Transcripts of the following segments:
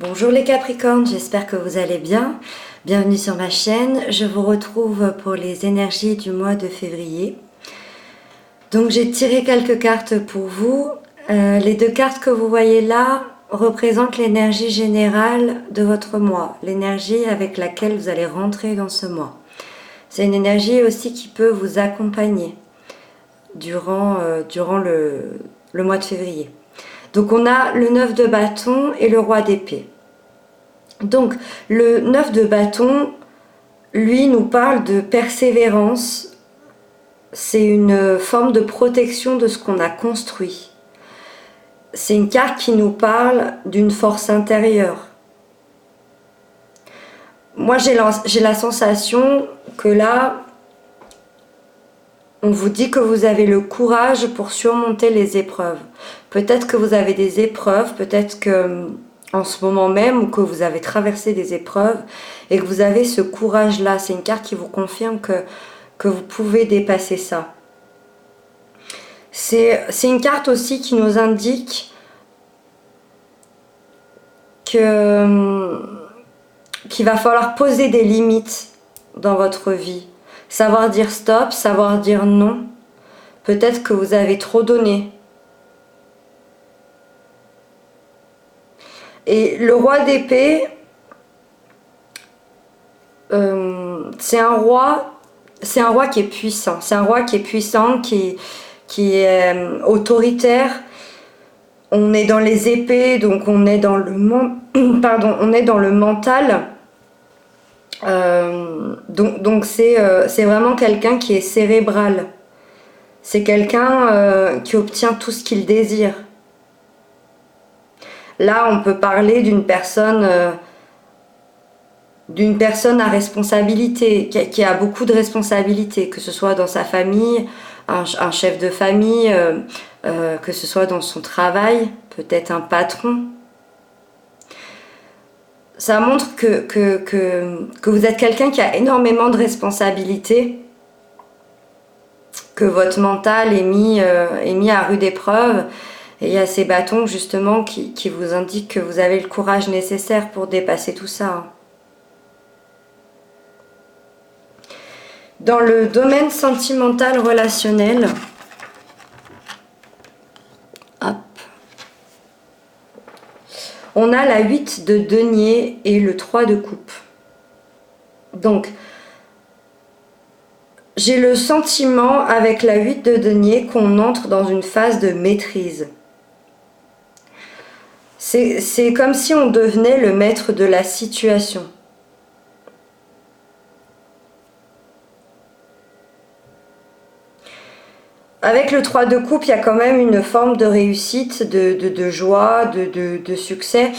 Bonjour les Capricornes, j'espère que vous allez bien. Bienvenue sur ma chaîne. Je vous retrouve pour les énergies du mois de février. Donc j'ai tiré quelques cartes pour vous. Les deux cartes que vous voyez là représentent l'énergie générale de votre mois, l'énergie avec laquelle vous allez rentrer dans ce mois. C'est une énergie aussi qui peut vous accompagner durant le mois de février. Donc on a le 9 de bâton et le roi d'épée. Donc le 9 de bâton, lui, nous parle de persévérance. C'est une forme de protection de ce qu'on a construit. C'est une carte qui nous parle d'une force intérieure. Moi, j'ai la sensation que là, on vous dit que vous avez le courage pour surmonter les épreuves. Peut-être que vous avez des épreuves, peut-être que en ce moment même, ou que vous avez traversé des épreuves et que vous avez ce courage-là. C'est une carte qui vous confirme que vous pouvez dépasser ça. C'est une carte aussi qui nous indique qu'il va falloir poser des limites dans votre vie. Savoir dire stop, savoir dire non. Peut-être que vous avez trop donné. Et le roi d'épée, c'est un roi qui est puissant. C'est un roi qui est puissant, qui est autoritaire. On est dans les épées, donc on est dans le on est dans le mental. Donc c'est vraiment quelqu'un qui est cérébral. C'est quelqu'un qui obtient tout ce qu'il désire. Là, on peut parler d'une personne à responsabilité, qui a beaucoup de responsabilités, que ce soit dans sa famille, un chef de famille, que ce soit dans son travail, peut-être un patron. Ça montre que vous êtes quelqu'un qui a énormément de responsabilités, que votre mental est mis à rude épreuve. Et il y a ces bâtons justement qui vous indiquent que vous avez le courage nécessaire pour dépasser tout ça. Dans le domaine sentimental relationnel, hop, on a la 8 de denier et le 3 de coupe. Donc, j'ai le sentiment avec la 8 de denier qu'on entre dans une phase de maîtrise. C'est comme si on devenait le maître de la situation. Avec le 3 de coupe, il y a quand même une forme de réussite, de joie, de succès.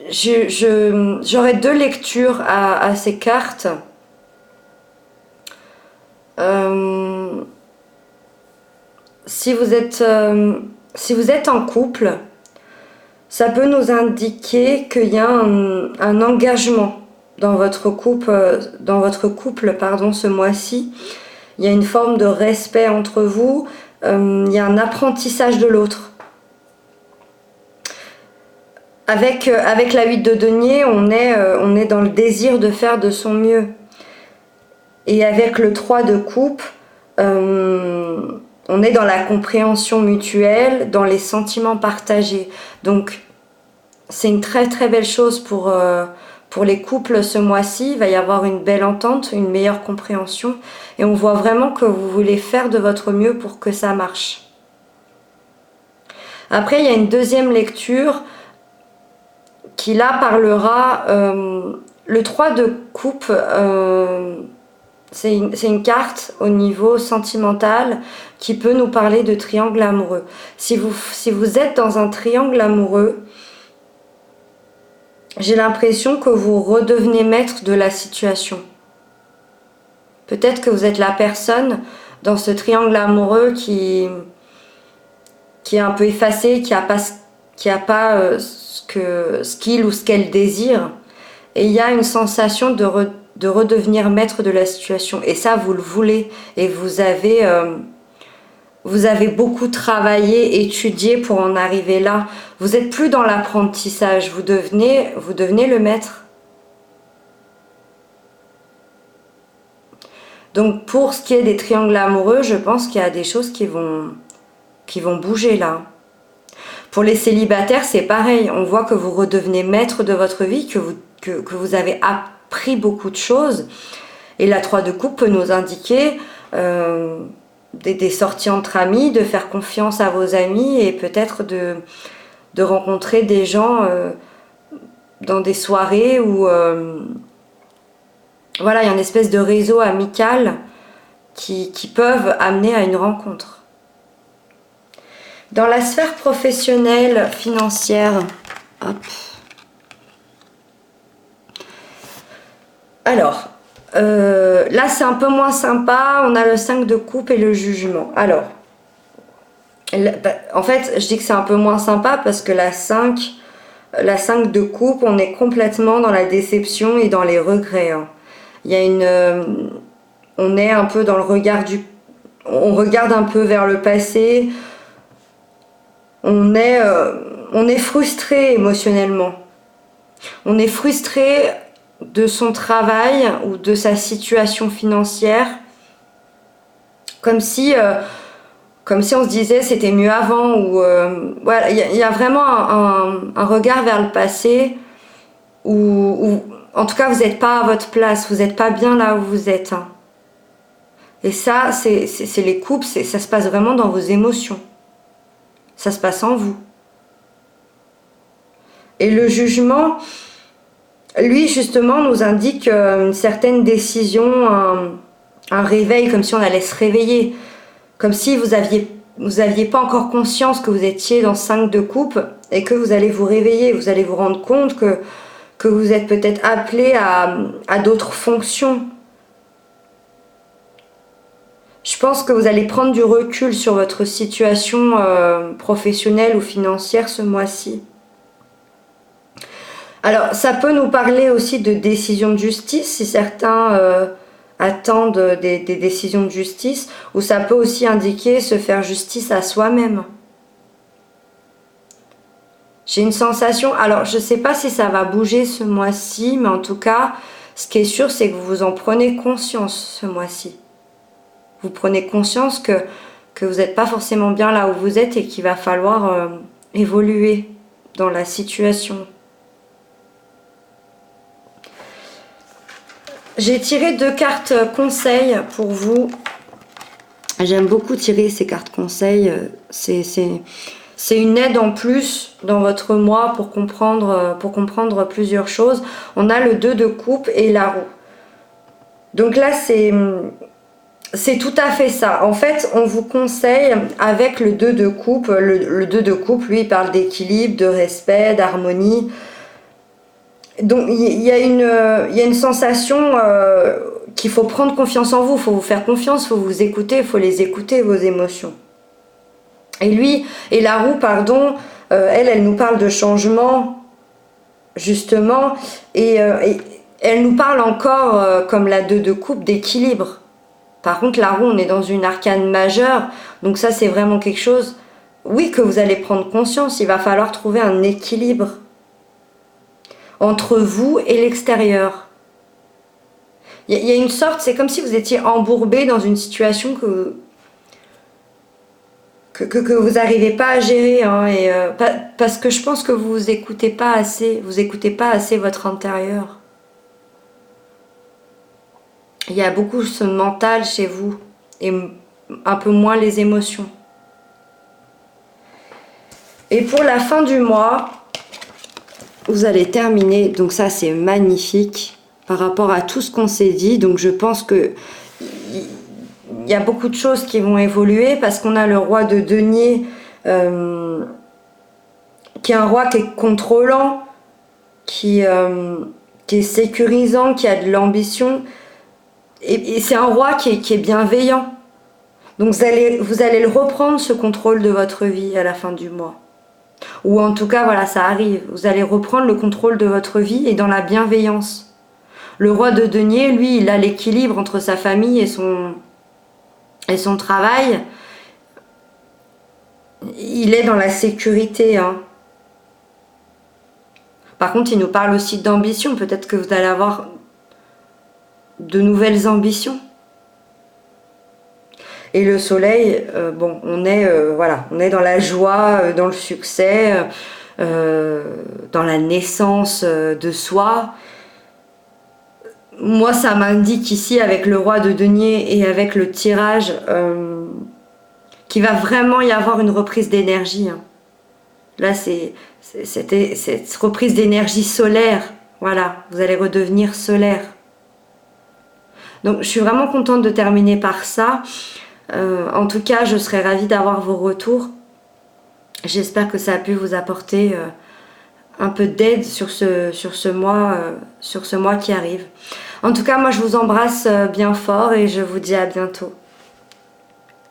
J'aurais deux lectures à ces cartes. Si vous êtes en couple, ça peut nous indiquer qu'il y a un engagement dans votre couple, ce mois-ci. Il y a une forme de respect entre vous, il y a un apprentissage de l'autre. Avec la 8 de denier, on est dans le désir de faire de son mieux. Et avec le 3 de coupe, on est dans la compréhension mutuelle, dans les sentiments partagés. Donc, c'est une très très belle chose pour les couples ce mois-ci. Il va y avoir une belle entente, une meilleure compréhension. Et on voit vraiment que vous voulez faire de votre mieux pour que ça marche. Après, il y a une deuxième lecture qui là parlera... le 3 de coupe... c'est une carte au niveau sentimental qui peut nous parler de triangle amoureux. Si vous êtes dans un triangle amoureux, j'ai l'impression que vous redevenez maître de la situation. Peut-être que vous êtes la personne dans ce triangle amoureux qui est un peu effacée, qui a pas ce qu'il ou ce qu'elle désire. Et il y a une sensation de redevenir maître de la situation. Et ça, vous le voulez. Et vous avez vous avez beaucoup travaillé, étudié pour en arriver là. Vous n'êtes plus dans l'apprentissage, vous devenez le maître. Donc pour ce qui est des triangles amoureux, je pense qu'il y a des choses qui vont bouger là. Pour les célibataires, c'est pareil. On voit que vous redevenez maître de votre vie, que vous avez appris beaucoup de choses. Et la 3 de coupe peut nous indiquer des sorties entre amis, de faire confiance à vos amis et peut-être de rencontrer des gens dans des soirées où voilà, il y a une espèce de réseau amical qui peuvent amener à une rencontre. Dans la sphère professionnelle, financière, hop. Alors, là c'est un peu moins sympa, on a le 5 de coupe et le jugement. Alors, en fait, je dis que c'est un peu moins sympa parce que la 5 de coupe, on est complètement dans la déception et dans les regrets. Hein. Il y a on est un peu dans le regard on regarde un peu vers le passé. On est frustré émotionnellement. On est frustré de son travail ou de sa situation financière, comme si on se disait c'était mieux avant, ou voilà, il y a vraiment un regard vers le passé où en tout cas vous n'êtes pas à votre place, vous n'êtes pas bien là où vous êtes. Hein. Et ça, c'est les coupes, ça se passe vraiment dans vos émotions. Ça se passe en vous. Et le jugement, lui justement, nous indique une certaine décision, un réveil, comme si on allait se réveiller. Comme si vous aviez pas encore conscience que vous étiez dans 5 de coupe et que vous allez vous réveiller. Vous allez vous rendre compte que vous êtes peut-être appelé à d'autres fonctions. Je pense que vous allez prendre du recul sur votre situation professionnelle ou financière ce mois-ci. Alors, ça peut nous parler aussi de décisions de justice, si certains attendent des décisions de justice, ou ça peut aussi indiquer se faire justice à soi-même. J'ai une sensation, alors je ne sais pas si ça va bouger ce mois-ci, mais en tout cas, ce qui est sûr, c'est que vous en prenez conscience ce mois-ci. Vous prenez conscience que vous n'êtes pas forcément bien là où vous êtes et qu'il va falloir évoluer dans la situation. J'ai tiré 2 cartes conseils pour vous. J'aime beaucoup tirer ces cartes conseils. C'est une aide en plus dans votre mois pour comprendre plusieurs choses. On a le 2 de coupe et la roue. Donc là, c'est tout à fait ça. En fait, on vous conseille avec le 2 de coupe. Le 2 de coupe, lui, il parle d'équilibre, de respect, d'harmonie. Donc, il y a une sensation qu'il faut prendre confiance en vous. Il faut vous faire confiance, il faut vous écouter, il faut les écouter, vos émotions. Et la roue, pardon, elle nous parle de changement, justement. Et elle nous parle encore, comme la 2 de coupe, d'équilibre. Par contre, la roue, on est dans une arcane majeure, donc ça, c'est vraiment quelque chose, oui, que vous allez prendre conscience. Il va falloir trouver un équilibre entre vous et l'extérieur. Il y a une sorte, c'est comme si vous étiez embourbé dans une situation que vous n'arrivez pas à gérer, hein, parce que je pense que vous écoutez pas assez votre intérieur. Il y a beaucoup ce mental chez vous et un peu moins les émotions. Et pour la fin du mois, vous allez terminer, donc ça c'est magnifique par rapport à tout ce qu'on s'est dit. Donc je pense que il y a beaucoup de choses qui vont évoluer parce qu'on a le roi de denier qui est un roi qui est contrôlant, qui est sécurisant, qui a de l'ambition. Et c'est un roi qui est bienveillant. Donc vous allez le reprendre, ce contrôle de votre vie à la fin du mois. Ou en tout cas, voilà, ça arrive. Vous allez reprendre le contrôle de votre vie et dans la bienveillance. Le roi de denier, lui, il a l'équilibre entre sa famille et son travail. il est dans la sécurité, hein. Par contre, il nous parle aussi d'ambition. Peut-être que vous allez avoir de nouvelles ambitions. Et le soleil, bon, on est, voilà, on est dans la joie, dans le succès, dans la naissance de soi. Moi, ça m'indique ici, avec le roi de denier et avec le tirage, qu'il va vraiment y avoir une reprise d'énergie, hein. Là, c'est cette reprise d'énergie solaire. Voilà, vous allez redevenir solaire. Donc, je suis vraiment contente de terminer par ça. En tout cas, je serais ravie d'avoir vos retours. J'espère que ça a pu vous apporter un peu d'aide sur ce mois qui arrive. En tout cas, moi, je vous embrasse bien fort et je vous dis à bientôt.